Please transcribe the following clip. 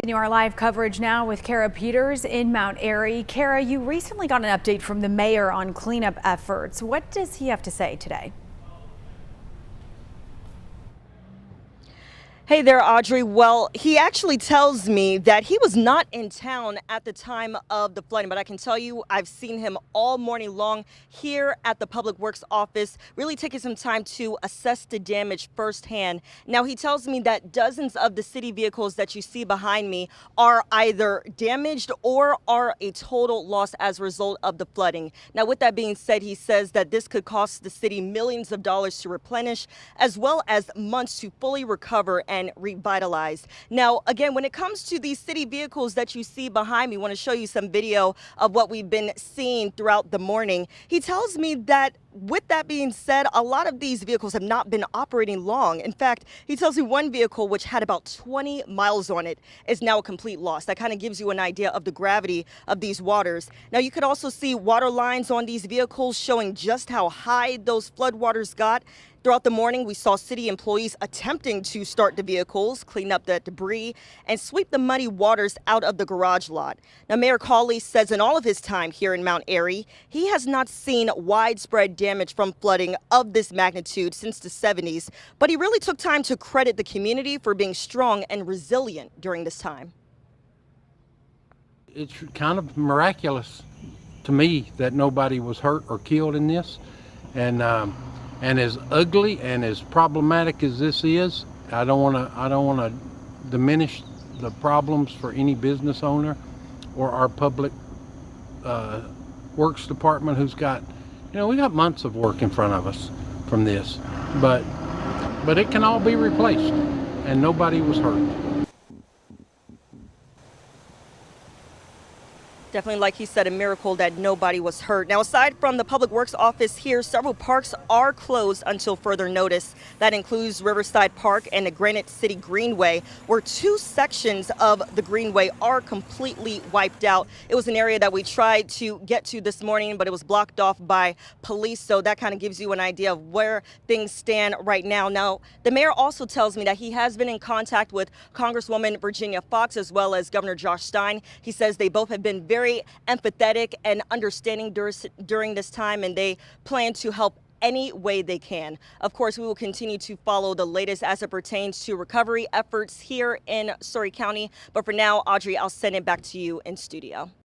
Continue our live coverage now with Kara Peters in Mount Airy. Kara, you recently got an update from the mayor on cleanup efforts. What does he have to say today? Hey there, Audrey. Well, he actually tells me that he was not in town at the time of the flooding, but I can tell you I've seen him all morning long here at the Public Works office, really taking some time to assess the damage firsthand. Now, he tells me that dozens of the city vehicles that you see behind me are either damaged or are a total loss as a result of the flooding. Now, with that being said, he says that this could cost the city millions of dollars to replenish, as well as months to fully recover and revitalized. Now, again, when it comes to these city vehicles that you see behind me, I want to show you some video of what we've been seeing throughout the morning. He tells me that with that being said, a lot of these vehicles have not been operating long. In fact, he tells me one vehicle, which had about 20 miles on it, is now a complete loss. That kind of gives you an idea of the gravity of these waters. Now, you could also see water lines on these vehicles showing just how high those floodwaters got. Throughout the morning, we saw city employees attempting to start the vehicles, clean up the debris, and sweep the muddy waters out of the garage lot. Now, Mayor Cawley says in all of his time here in Mount Airy, he has not seen widespread damage from flooding of this magnitude since the 70s, but he really took time to credit the community for being strong and resilient during this time. It's kind of miraculous to me that nobody was hurt or killed in this, and as ugly and as problematic as this is, I don't want to diminish the problems for any business owner or our public works department, who's got, we got months of work in front of us from this, but it can all be replaced, and nobody was hurt. Definitely, like he said, a miracle that nobody was hurt. Now, aside from the Public Works office here, several parks are closed until further notice. That includes Riverside Park and the Granite City Greenway, where two sections of the Greenway are completely wiped out. It was an area that we tried to get to this morning, but it was blocked off by police. So that kind of gives you an idea of where things stand right now. Now, the mayor also tells me that he has been in contact with Congresswoman Virginia Foxx as well as Governor Josh Stein. He says they both have been very empathetic and understanding during this time, and they plan to help any way they can. Of course, we will continue to follow the latest as it pertains to recovery efforts here in Surry County. But for now, Audrey, I'll send it back to you in studio.